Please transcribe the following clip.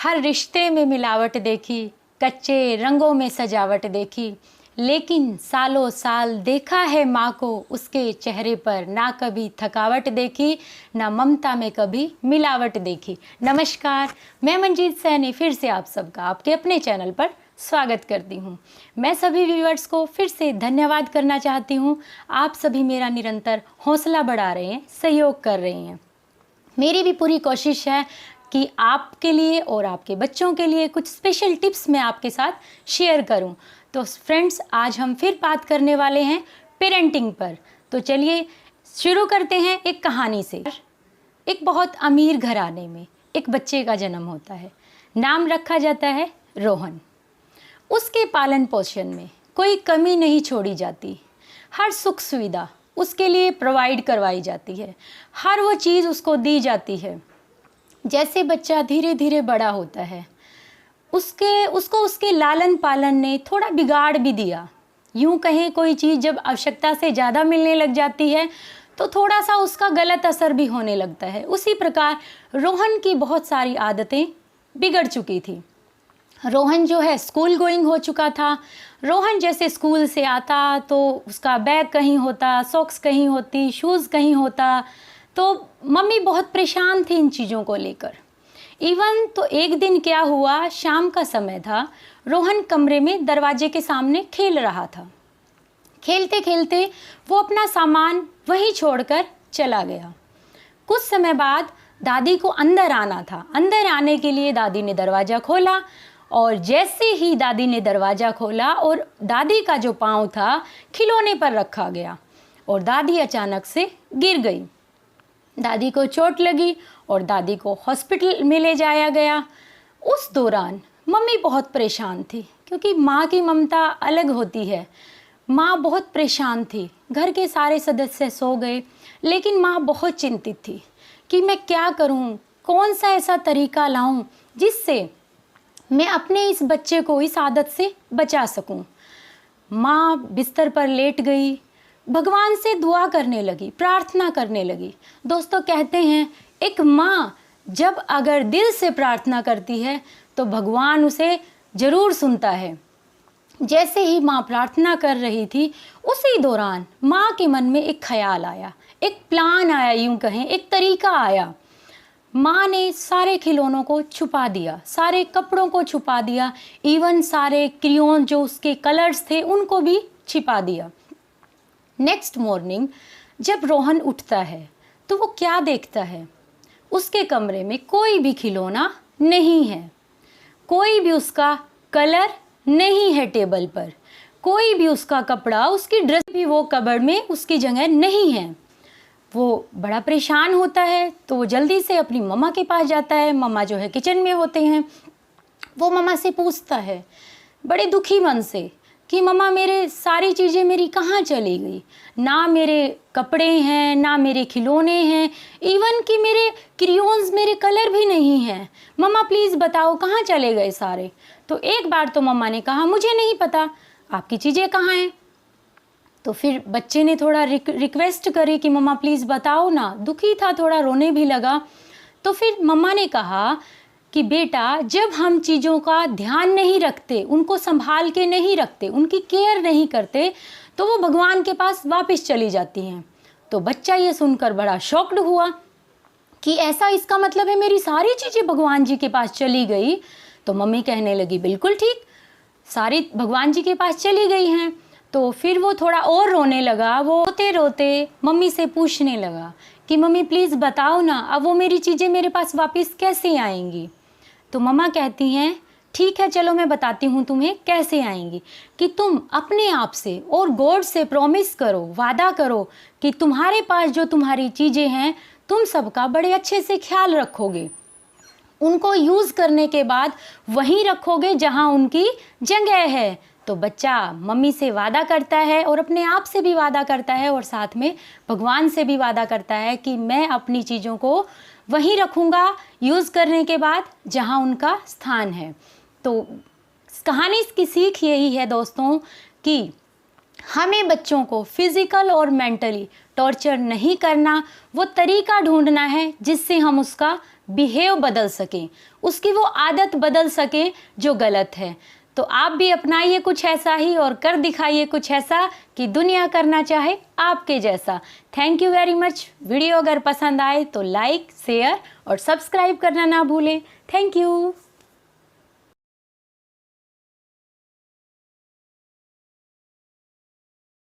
हर रिश्ते में मिलावट देखी, कच्चे रंगों में सजावट देखी, लेकिन सालों साल देखा है माँ को, उसके चेहरे पर ना कभी थकावट देखी, ना ममता में कभी मिलावट देखी। नमस्कार, मैं मंजीत सैनी फिर से आप सबका आपके अपने चैनल पर स्वागत करती हूँ। मैं सभी व्यूअर्स को फिर से धन्यवाद करना चाहती हूँ। आप सभी मेरा निरंतर हौसला बढ़ा रहे हैं, सहयोग कर रहे हैं। मेरी भी पूरी कोशिश है कि आपके लिए और आपके बच्चों के लिए कुछ स्पेशल टिप्स मैं आपके साथ शेयर करूं। तो फ्रेंड्स, आज हम फिर बात करने वाले हैं पेरेंटिंग पर। तो चलिए शुरू करते हैं एक कहानी से। एक बहुत अमीर घराने में एक बच्चे का जन्म होता है। नाम रखा जाता है रोहन। उसके पालन पोषण में कोई कमी नहीं छोड़ी जाती। हर सुख सुविधा उसके लिए प्रोवाइड करवाई जाती है। हर वो चीज़ उसको दी जाती है। जैसे बच्चा धीरे धीरे बड़ा होता है, उसको उसके लालन पालन ने थोड़ा बिगाड़ भी दिया। यूँ कहें, कोई चीज़ जब आवश्यकता से ज़्यादा मिलने लग जाती है तो थोड़ा सा उसका गलत असर भी होने लगता है। उसी प्रकार रोहन की बहुत सारी आदतें बिगड़ चुकी थी। रोहन जो है स्कूल गोइंग हो चुका था। रोहन जैसे स्कूल से आता तो उसका बैग कहीं होता, सॉक्स कहीं होती, शूज़ कहीं होता। तो मम्मी बहुत परेशान थी इन चीज़ों को लेकर। इवन तो एक दिन क्या हुआ, शाम का समय था, रोहन कमरे में दरवाजे के सामने खेल रहा था। खेलते खेलते वो अपना सामान वहीं छोड़कर चला गया। कुछ समय बाद दादी को अंदर आना था। अंदर आने के लिए दादी ने दरवाज़ा खोला और जैसे ही दादी ने दरवाज़ा खोला और दादी का जो पाँव था खिलौने पर रखा गया और दादी अचानक से गिर गई। दादी को चोट लगी और दादी को हॉस्पिटल में ले जाया गया। उस दौरान मम्मी बहुत परेशान थी, क्योंकि माँ की ममता अलग होती है। माँ बहुत परेशान थी। घर के सारे सदस्य सो गए, लेकिन माँ बहुत चिंतित थी कि मैं क्या करूँ, कौन सा ऐसा तरीका लाऊं जिससे मैं अपने इस बच्चे को इस आदत से बचा सकूं। माँ बिस्तर पर लेट गई, भगवान से दुआ करने लगी, प्रार्थना करने लगी। दोस्तों, कहते हैं एक माँ जब अगर दिल से प्रार्थना करती है तो भगवान उसे ज़रूर सुनता है। जैसे ही माँ प्रार्थना कर रही थी, उसी दौरान माँ के मन में एक ख्याल आया, एक प्लान आया, यूँ कहें एक तरीका आया। माँ ने सारे खिलौनों को छुपा दिया, सारे कपड़ों को छुपा दिया, इवन सारे क्रेयॉन जो उसके कलर्स थे उनको भी छिपा दिया। नेक्स्ट मॉर्निंग जब रोहन उठता है तो वो क्या देखता है, उसके कमरे में कोई भी खिलौना नहीं है, कोई भी उसका कलर नहीं है टेबल पर, कोई भी उसका कपड़ा, उसकी ड्रेस भी वो कबर्ड में उसकी जगह नहीं है। वो बड़ा परेशान होता है तो वो जल्दी से अपनी मम्मा के पास जाता है। मम्मा जो है किचन में होते हैं। वो मम्मा से पूछता है बड़े दुखी मन से कि मम्मा, मेरे सारी चीज़ें मेरी कहाँ चली गई? ना मेरे कपड़े हैं, ना मेरे खिलौने हैं, इवन कि मेरे क्रेयॉन्स, मेरे कलर भी नहीं हैं। मम्मा प्लीज़ बताओ कहाँ चले गए सारे? तो एक बार तो मम्मा ने कहा मुझे नहीं पता आपकी चीज़ें कहाँ हैं। तो फिर बच्चे ने थोड़ा रिक्वेस्ट करी कि मम्मा प्लीज़ बताओ ना। दुखी था, थोड़ा रोने भी लगा। तो फिर मम्मा ने कहा कि बेटा, जब हम चीज़ों का ध्यान नहीं रखते, उनको संभाल के नहीं रखते, उनकी केयर नहीं करते, तो वो भगवान के पास वापस चली जाती हैं। तो बच्चा ये सुनकर बड़ा शॉक्ड हुआ कि ऐसा, इसका मतलब है मेरी सारी चीज़ें भगवान जी के पास चली गई? तो मम्मी कहने लगी बिल्कुल ठीक, सारी भगवान जी के पास चली गई हैं। तो फिर वो थोड़ा और रोने लगा। वो रोते रोते मम्मी से पूछने लगा कि मम्मी प्लीज़ बताओ ना, अब वो मेरी चीज़ें मेरे पास वापस कैसे आएंगी? तो मम्मा कहती हैं ठीक है, चलो मैं बताती हूँ तुम्हें कैसे आएंगी। कि तुम अपने आप से और गॉड से प्रॉमिस करो, वादा करो कि तुम्हारे पास जो तुम्हारी चीज़ें हैं तुम सबका बड़े अच्छे से ख्याल रखोगे, उनको यूज़ करने के बाद वहीं रखोगे जहाँ उनकी जगह है। तो बच्चा मम्मी से वादा करता है और अपने आप से भी वादा करता है और साथ में भगवान से भी वादा करता है कि मैं अपनी चीज़ों को वहीं रखूँगा यूज़ करने के बाद जहाँ उनका स्थान है। तो कहानी की सीख यही है दोस्तों कि हमें बच्चों को फिज़िकल और मेंटली टॉर्चर नहीं करना, वो तरीका ढूंढना है जिससे हम उसका बिहेव बदल सके, उसकी वो आदत बदल सके जो गलत है। तो आप भी अपनाइए कुछ ऐसा ही और कर दिखाइए कुछ ऐसा कि दुनिया करना चाहे आपके जैसा। Thank you very much. Video अगर पसंद आए तो लाइक, शेयर और सब्सक्राइब करना ना भूलें। Thank you.